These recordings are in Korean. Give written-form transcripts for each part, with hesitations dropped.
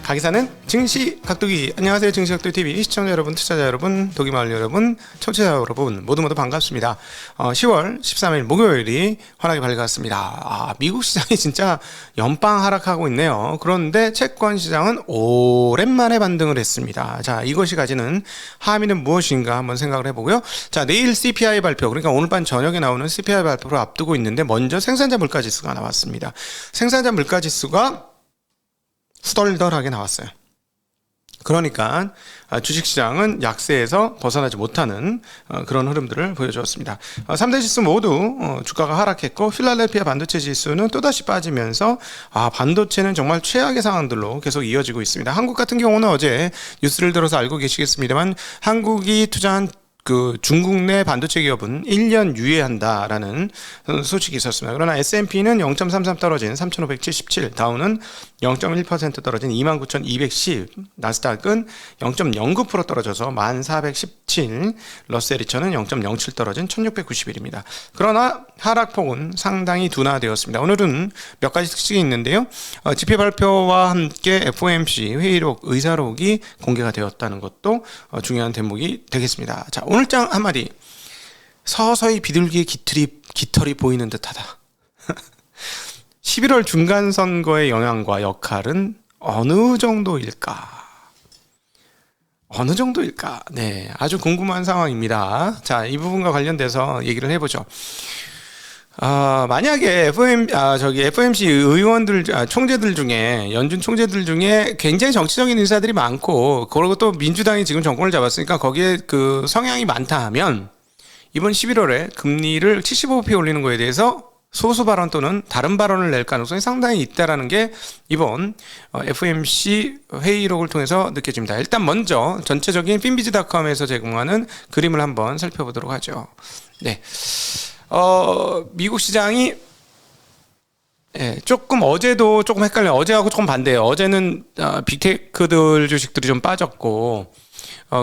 가기사는 증시 각도기. 안녕하세요, 증시 각도기 TV 시청자 여러분, 투자자 여러분, 도기마을 여러분, 청취자 여러분 모두 반갑습니다. 10월 13일 목요일이 환하게 밝았습니다. 미국 시장이 진짜 연방 하락하고 있네요. 그런데 채권 시장은 오랜만에 반등을 했습니다. 자, 이것이 가지는 함의는 무엇인가 한번 생각을 해보고요. 자, 내일 CPI 발표, 그러니까 오늘 밤 저녁에 나오는 CPI 발표를 앞두고 있는데, 먼저 생산자 물가지수가 나왔습니다. 생산자 물가지수가 후덜덜하게 나왔어요. 그러니까 주식시장은 약세에서 벗어나지 못하는 그런 흐름들을 보여주었습니다. 3대 지수 모두 주가가 하락했고, 필라델피아 반도체 지수는 또다시 빠지면서 반도체는 정말 최악의 상황들로 계속 이어지고 있습니다. 한국 같은 경우는 어제 뉴스를 들어서 알고 계시겠습니다만, 한국이 투자한 그 중국 내 반도체 기업은 1년 유예한다라는 소식이 있었습니다. 그러나 S&P는 0.33 떨어진 3,577, 다우는 0.1% 떨어진 29,210, 나스닥은 0.09% 떨어져서 1,417, 러셀리처는 0.07 떨어진 1,691입니다. 그러나 하락폭은 상당히 둔화되었습니다. 오늘은 몇 가지 특징이 있는데요. 지표 발표와 함께 FOMC 회의록, 의사록이 공개가 되었다는 것도 중요한 대목이 되겠습니다. 자, 오늘장 한마디. 서서히 비둘기의 깃털이 보이는 듯하다. 11월 중간선거의 영향과 역할은 어느 정도일까? 네, 아주 궁금한 상황입니다. 자, 이 부분과 관련돼서 얘기를 해보죠. 만약에 FOMC 의원들, 총재들 중에, 연준 총재들 중에 굉장히 정치적인 인사들이 많고, 그리고 또 민주당이 지금 정권을 잡았으니까 거기에 그 성향이 많다 하면, 이번 11월에 금리를 75bp 올리는 거에 대해서 소수 발언 또는 다른 발언을 낼 가능성이 상당히 있다라는 게 이번 FOMC 회의록을 통해서 느껴집니다. 일단 먼저 전체적인 finbiz.com에서 제공하는 그림을 한번 살펴보도록 하죠. 네. 미국 시장이 조금 어제도 조금 헷갈려요. 어제하고 조금 반대예요. 어제는 빅테크들 주식들이 좀 빠졌고,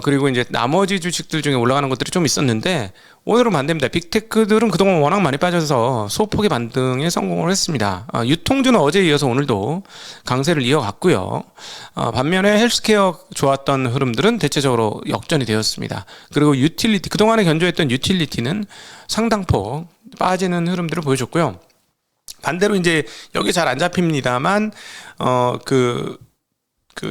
그리고 이제 나머지 주식들 중에 올라가는 것들이 좀 있었는데, 오늘은 반대입니다. 빅테크들은 그동안 워낙 많이 빠져서 소폭의 반등에 성공을 했습니다. 유통주는 어제에 이어서 오늘도 강세를 이어갔고요. 반면에 헬스케어 좋았던 흐름들은 대체적으로 역전이 되었습니다. 그리고 유틸리티, 그동안에 견조했던 유틸리티는 상당폭 빠지는 흐름들을 보여줬고요. 반대로 이제 여기 잘 안 잡힙니다만, 그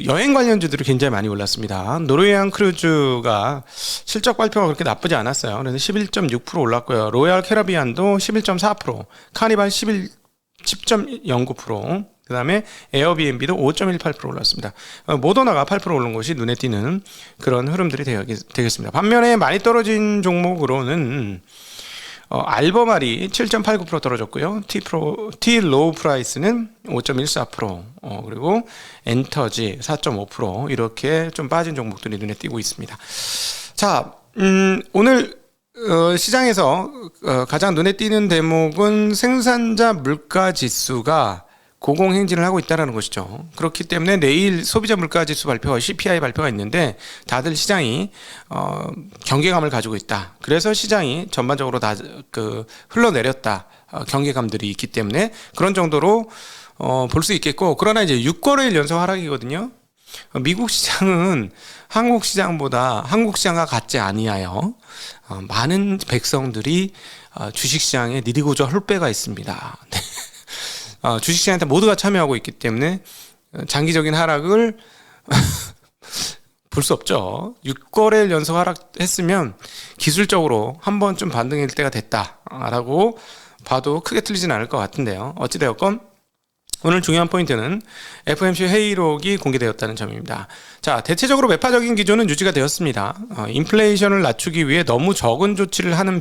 여행 관련주들이 굉장히 많이 올랐습니다. 노르웨이안 크루즈가 실적 발표가 그렇게 나쁘지 않았어요. 그래서 11.6% 올랐고요. 로얄 캐러비안도 11.4%, 카니발 10.09%, 그 다음에 에어비앤비도 5.18% 올랐습니다. 모더나가 8% 오른 것이 눈에 띄는 그런 흐름들이 되겠습니다. 반면에 많이 떨어진 종목으로는 알버말이 7.89% 떨어졌고요. T로우 프라이스는 5.14%, 그리고 엔터지 4.5% 이렇게 좀 빠진 종목들이 눈에 띄고 있습니다. 자, 오늘 시장에서 가장 눈에 띄는 대목은 생산자 물가 지수가 고공행진을 하고 있다는 것이죠. 그렇기 때문에 내일 소비자 물가지수 발표와 CPI 발표가 있는데, 다들 시장이 경계감을 가지고 있다. 그래서 시장이 전반적으로 다 흘러내렸다. 경계감들이 있기 때문에 그런 정도로 볼 수 있겠고, 그러나 이제 6거래일 연속 하락이거든요. 미국 시장은 한국 시장과 같지 아니하여 많은 백성들이 주식시장에 니디고저 헐배가 있습니다. 주식시장한테 모두가 참여하고 있기 때문에 장기적인 하락을 볼 수 없죠. 6거래일 연속 하락했으면 기술적으로 한 번쯤 반등일 때가 됐다라고 봐도 크게 틀리진 않을 것 같은데요. 어찌되었건 오늘 중요한 포인트는 FOMC 회의록이 공개되었다는 점입니다. 자, 대체적으로 매파적인 기조는 유지가 되었습니다. 인플레이션을 낮추기 위해 너무 적은 조치를 하는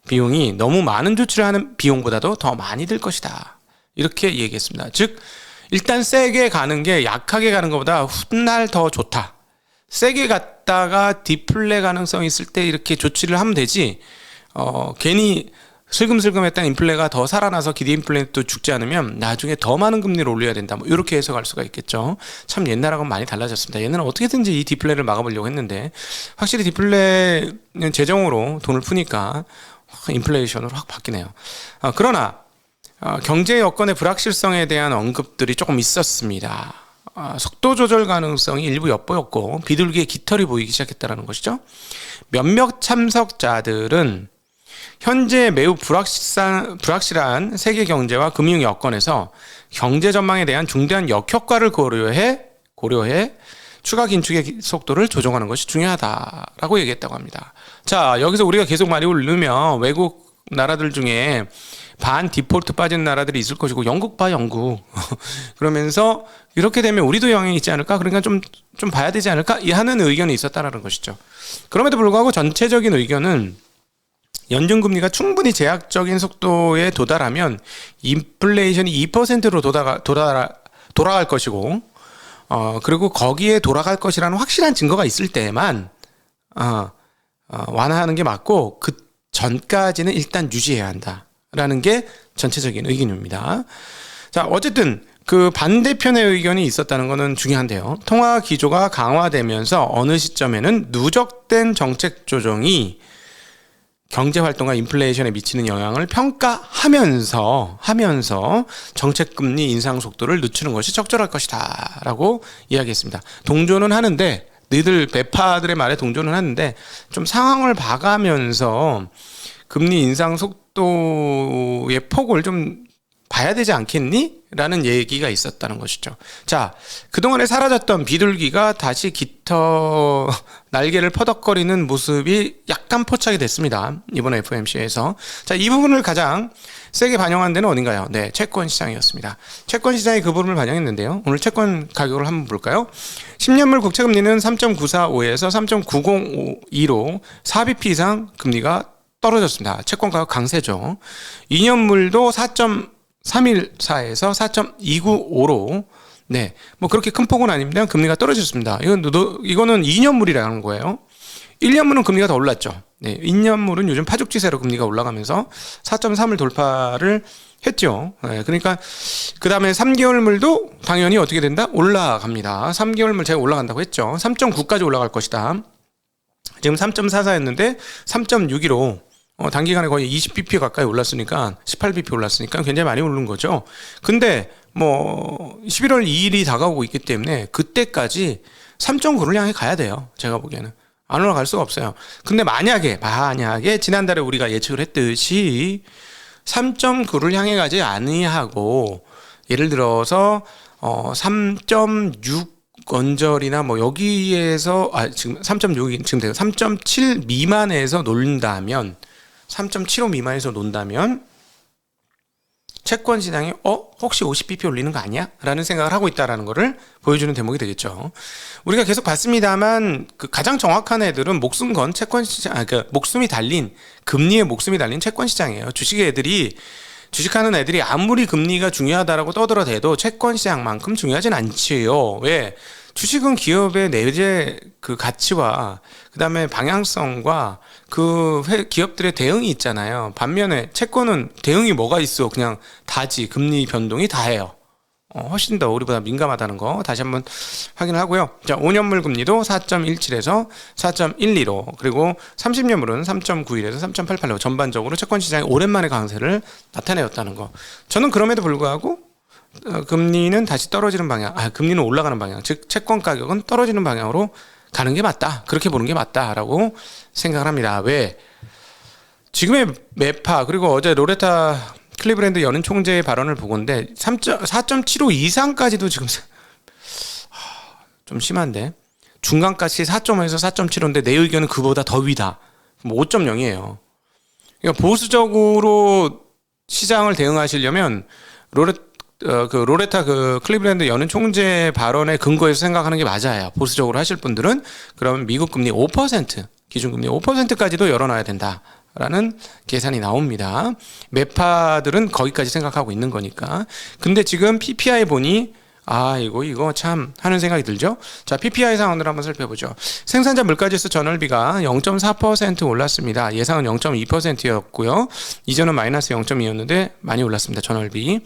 비용이 너무 많은 조치를 하는 비용보다도 더 많이 들 것이다. 이렇게 얘기했습니다. 즉, 일단 세게 가는 게 약하게 가는 것보다 훗날 더 좋다. 세게 갔다가 디플레 가능성이 있을 때 이렇게 조치를 하면 되지, 괜히 슬금슬금 했던 인플레가 더 살아나서 기대 인플레도 죽지 않으면 나중에 더 많은 금리를 올려야 된다. 뭐 이렇게 해석할 수가 있겠죠. 참 옛날하고는 많이 달라졌습니다. 옛날은 어떻게든지 이 디플레를 막아보려고 했는데, 확실히 디플레는 재정으로 돈을 푸니까 인플레이션으로 확 바뀌네요. 그러나 경제 여건의 불확실성에 대한 언급들이 조금 있었습니다. 속도 조절 가능성이 일부 엿보였고 비둘기의 깃털이 보이기 시작했다는 것이죠. 몇몇 참석자들은 현재 매우 불확실한 세계 경제와 금융 여건에서 경제 전망에 대한 중대한 역효과를 고려해 추가 긴축의 속도를 조정하는 것이 중요하다라고 얘기했다고 합니다. 자, 여기서 우리가 계속 많이 오르면 외국 나라들 중에 반 디폴트 빠진 나라들이 있을 것이고, 영국 봐, 영국. 그러면서 이렇게 되면 우리도 영향이 있지 않을까? 그러니까 좀 봐야 되지 않을까? 하는 의견이 있었다라는 것이죠. 그럼에도 불구하고 전체적인 의견은 연준금리가 충분히 제약적인 속도에 도달하면 인플레이션이 2%로 돌아갈 것이고, 그리고 거기에 돌아갈 것이라는 확실한 증거가 있을 때만 완화하는 게 맞고, 그 전까지는 일단 유지해야 한다라는 게 전체적인 의견입니다. 자, 어쨌든 그 반대편의 의견이 있었다는 것은 중요한데요. 통화 기조가 강화되면서 어느 시점에는 누적된 정책 조정이 경제 활동과 인플레이션에 미치는 영향을 평가하면서 정책 금리 인상 속도를 늦추는 것이 적절할 것이다라고 이야기했습니다. 동조는 하는데, 너희들 매파들의 말에 동조는 하는데 좀 상황을 봐가면서 금리 인상 속도의 폭을 좀 봐야 되지 않겠니? 라는 얘기가 있었다는 것이죠. 자, 그동안에 사라졌던 비둘기가 다시 날개를 퍼덕거리는 모습이 약간 포착이 됐습니다. 이번 FOMC에서. 자, 이 부분을 가장 세게 반영한 데는 어딘가요? 네, 채권 시장이었습니다. 채권 시장이 그 부분을 반영했는데요. 오늘 채권 가격을 한번 볼까요? 10년물 국채금리는 3.945에서 3.902로 4bp 이상 금리가 떨어졌습니다. 채권 가격 강세죠. 2년물도 4.314에서 4.295로, 네, 뭐 그렇게 큰 폭은 아닙니다. 금리가 떨어졌습니다. 이거는 2년물이라는 거예요. 1년물은 금리가 더 올랐죠. 네, 2년물은 요즘 파죽지세로 금리가 올라가면서 4.3을 돌파를 했죠. 네, 그러니까 그 다음에 3개월물도 당연히 어떻게 된다? 올라갑니다. 3개월물 제가 올라간다고 했죠. 3.9까지 올라갈 것이다. 지금 3.44였는데 3.61로 단기간에 거의 20bp 가까이 올랐으니까, 18bp 올랐으니까 굉장히 많이 오른 거죠. 근데 뭐 11월 2일이 다가오고 있기 때문에 그때까지 3.9를 향해 가야 돼요. 제가 보기에는 안 올라갈 수가 없어요. 근데 만약에 지난달에 우리가 예측을 했듯이 3.9를 향해 가지 아니하고, 예를 들어서 3.6 언저리나 뭐 여기에서 지금 3.6이 지금 돼요. 3.7 미만에서 논다면, 3.75 미만에서 논다면 채권 시장이 혹시 50bp 올리는 거 아니야? 라는 생각을 하고 있다라는 거를 보여주는 대목이 되겠죠. 우리가 계속 봤습니다만 그 가장 정확한 애들은 목숨 건 채권 시장, 금리에 목숨이 달린 채권 시장이에요. 주식하는 애들이 아무리 금리가 중요하다라고 떠들어대도 채권 시장만큼 중요하진 않지요. 왜? 주식은 기업의 내재 그 가치와 그다음에 방향성과 그 기업들의 대응이 있잖아요. 반면에 채권은 대응이 뭐가 있어? 그냥 다지. 금리 변동이 다예요. 훨씬 더 우리보다 민감하다는 거 다시 한번 확인을 하고요. 자, 5년물 금리도 4.17에서 4.12로, 그리고 30년물은 3.91에서 3.88로 전반적으로 채권 시장이 오랜만에 강세를 나타내었다는 거. 저는 그럼에도 불구하고 금리는 다시 떨어지는 방향, 금리는 올라가는 방향, 즉 채권 가격은 떨어지는 방향으로 가는 게 맞다. 그렇게 보는 게 맞다라고 생각을 합니다. 왜? 지금의 매파, 그리고 어제 로레타 클리브랜드 연은 총재의 발언을 보건데 4.75 이상까지도 지금 좀 심한데, 중간가치 4.5에서 4.75인데 내 의견은 그보다 더 위다. 5.0이에요. 그러니까 보수적으로 시장을 대응하시려면 로레타 클리브랜드 연은 총재 발언에 근거해서 생각하는 게 맞아요. 보수적으로 하실 분들은 그러면 미국 금리 5%, 기준금리 5%까지도 열어놔야 된다라는 계산이 나옵니다. 매파들은 거기까지 생각하고 있는 거니까. 근데 지금 PPI 보니 이거 참 하는 생각이 들죠. 자, PPI 상황을 한번 살펴보죠. 생산자 물가지수 전월비가 0.4% 올랐습니다. 예상은 0.2%였고요. 이전은 마이너스 0.2였는데 많이 올랐습니다. 전월비.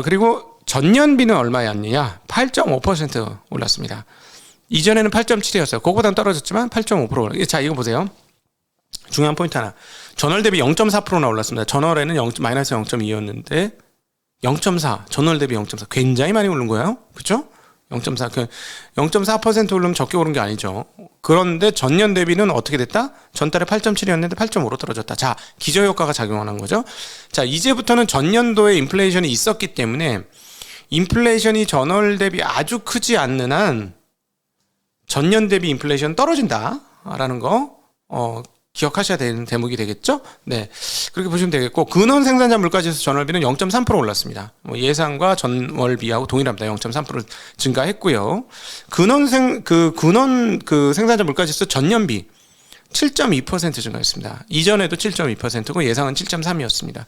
그리고 전년비는 얼마였느냐? 8.5% 올랐습니다. 이전에는 8.7이었어요. 그거보다는 떨어졌지만 8.5%. 자, 이거 보세요. 중요한 포인트 하나. 전월 대비 0.4%나 올랐습니다. 전월에는 마이너스 0.2였는데 0.4, 전월 대비 0.4. 굉장히 많이 오른 거예요. 그렇죠? 0.4, 0.4% 오르면 적게 오른 게 아니죠. 그런데 전년 대비는 어떻게 됐다? 전달에 8.7이었는데 8.5로 떨어졌다. 자, 기저효과가 작용하는 거죠. 자, 이제부터는 전년도에 인플레이션이 있었기 때문에 인플레이션이 전월 대비 아주 크지 않는 한 전년 대비 인플레이션 떨어진다라는 거 기억하셔야 되는 대목이 되겠죠? 네. 그렇게 보시면 되겠고, 근원 생산자 물가지수 전월비는 0.3% 올랐습니다. 예상과 전월비하고 동일합니다. 0.3% 증가했고요. 근원 생산자 물가지수 전년비 7.2% 증가했습니다. 이전에도 7.2%고 예상은 7.3이었습니다.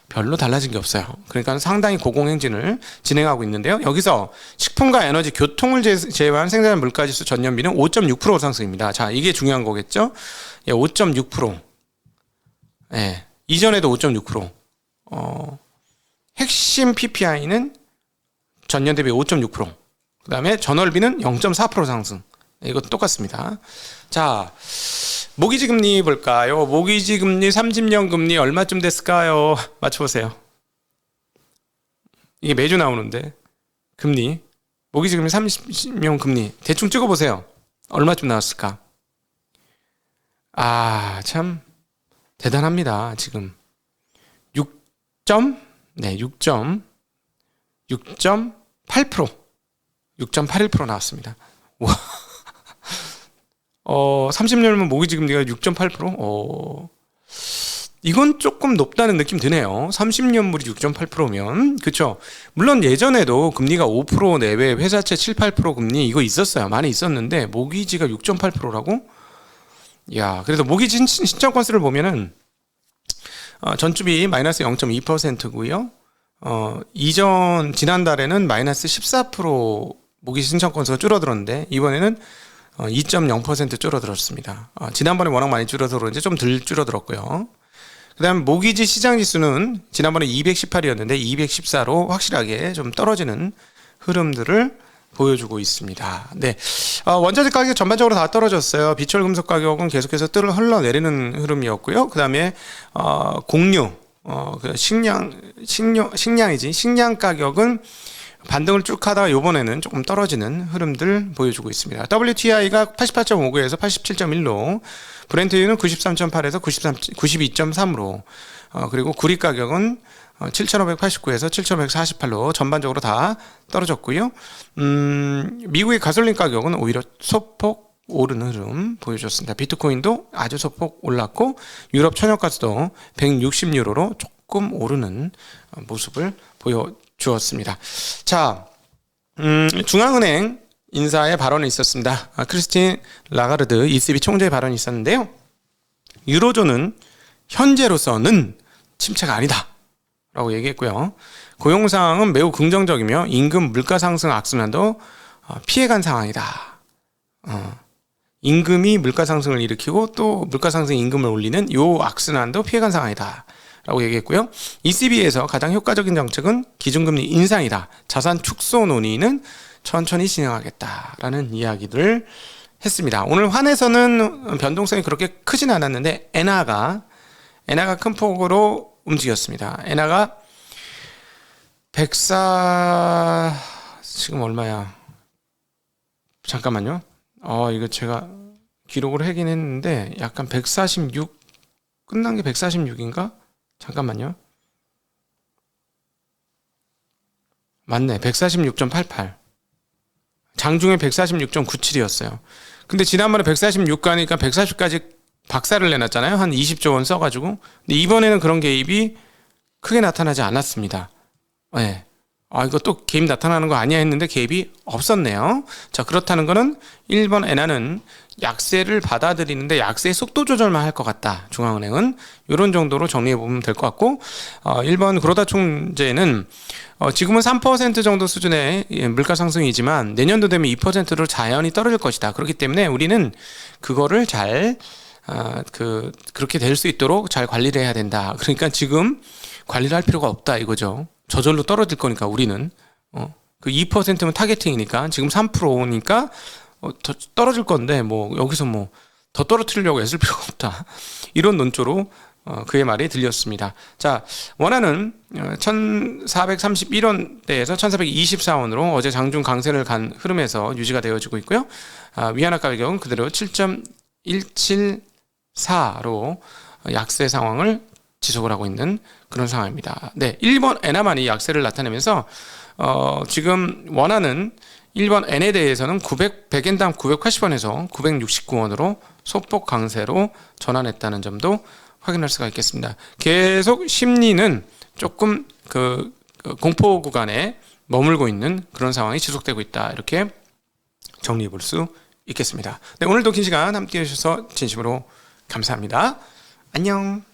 별로 달라진 게 없어요. 그러니까 상당히 고공행진을 진행하고 있는데요. 여기서 식품과 에너지, 교통을 제외한 생산자 물가지수 전년비는 5.6% 상승입니다. 자, 이게 중요한 거겠죠? 예, 5.6%. 예, 이전에도 5.6%. 핵심 PPI는 전년 대비 5.6%. 그 다음에 전월비는 0.4% 상승. 이것도 똑같습니다. 자, 모기지 금리 볼까요? 모기지 금리 30년 금리 얼마쯤 됐을까요? 맞춰보세요. 이게 매주 나오는데 금리, 모기지 금리 30년 금리 대충 찍어보세요. 얼마쯤 나왔을까? 아, 참 대단합니다. 지금 6.8% 나왔습니다. 와. 30년이면 모기지 금리가 6.8%? 이건 조금 높다는 느낌 드네요. 30년물이 6.8%면. 그쵸? 물론 예전에도 금리가 5% 내외, 회사채 7, 8% 금리 이거 있었어요. 많이 있었는데, 모기지가 6.8%라고? 야, 그래서 모기지 신청 건수를 보면은, 전주비 마이너스 0.2%고요. 지난달에는 마이너스 14% 모기지 신청 건수가 줄어들었는데, 이번에는 2.0% 줄어들었습니다. 지난번에 워낙 많이 줄어서 그런지 좀 덜 줄어들었고요. 그 다음 모기지 시장 지수는 지난번에 218이었는데 214로 확실하게 좀 떨어지는 흐름들을 보여주고 있습니다. 네, 원자재 가격 전반적으로 다 떨어졌어요. 비철 금속 가격은 계속해서 뜰을 흘러내리는 흐름이었고요. 그 다음에 곡류, 식량 가격은 반등을 쭉 하다가 요번에는 조금 떨어지는 흐름들 보여주고 있습니다. WTI가 88.59에서 87.1로, 브렌트유는 93.8에서 92.3으로, 그리고 구리 가격은 7,589에서 7,548로 전반적으로 다 떨어졌고요. 미국의 가솔린 가격은 오히려 소폭 오르는 흐름 보여줬습니다. 비트코인도 아주 소폭 올랐고, 유럽 천연가스도 160유로로 조금 오르는 모습을 보여주었습니다. 자, 중앙은행 인사의 발언이 있었습니다. 크리스틴 라가르드 ECB 총재의 발언이 있었는데요. 유로존은 현재로서는 침체가 아니다 라고 얘기했고요. 고용 상황은 매우 긍정적이며 임금 물가 상승 악순환도 피해간 상황이다. 임금이 물가 상승을 일으키고 또 물가 상승 임금을 올리는 요 악순환도 피해간 상황이다 라고 얘기했고요. ECB에서 가장 효과적인 정책은 기준금리 인상이다. 자산 축소 논의는 천천히 진행하겠다라는 이야기를 했습니다. 오늘 환에서는 변동성이 그렇게 크진 않았는데 엔화가 큰 폭으로 움직였습니다. 엔화가 104 지금 얼마야? 잠깐만요. 이거 제가 기록을 하긴 했는데 약간 146 끝난 게 146인가? 잠깐만요. 맞네. 146.88. 장중에 146.97이었어요. 근데 지난번에 146 가니까 140까지 박살을 내놨잖아요. 한 20조 원 써가지고. 근데 이번에는 그런 개입이 크게 나타나지 않았습니다. 네. 이거 또 개입 나타나는 거 아니야 했는데 개입이 없었네요. 자, 그렇다는 거는 1번 엔화는 약세를 받아들이는데 약세의 속도 조절만 할 것 같다. 중앙은행은 이런 정도로 정리해 보면 될 것 같고, 1번 구로다 총재는 지금은 3% 정도 수준의 물가 상승이지만 내년도 되면 2%로 자연히 떨어질 것이다. 그렇기 때문에 우리는 그거를 잘 그렇게 될 수 있도록 잘 관리를 해야 된다. 그러니까 지금 관리를 할 필요가 없다 이거죠. 저절로 떨어질 거니까 우리는 그 2%면 타겟팅이니까 지금 3%니까 더 떨어질 건데 뭐 여기서 뭐 더 떨어뜨리려고 애쓸 필요가 없다. 이런 논조로 그의 말이 들렸습니다. 자, 원화는 1431원대에서 1424원으로 어제 장중 강세를 간 흐름에서 유지가 되어지고 있고요. 위안화 가격은 그대로 7.174로 약세 상황을 지속을 하고 있는 그런 상황입니다. 네, 일본 엔화만이 약세를 나타내면서 지금 원화는 일본 엔에 대해서는 100엔당 980원에서 969원으로 소폭 강세로 전환했다는 점도 확인할 수가 있겠습니다. 계속 심리는 조금 그 공포 구간에 머물고 있는 그런 상황이 지속되고 있다. 이렇게 정리해 볼 수 있겠습니다. 네, 오늘도 긴 시간 함께 해주셔서 진심으로 감사합니다. 안녕.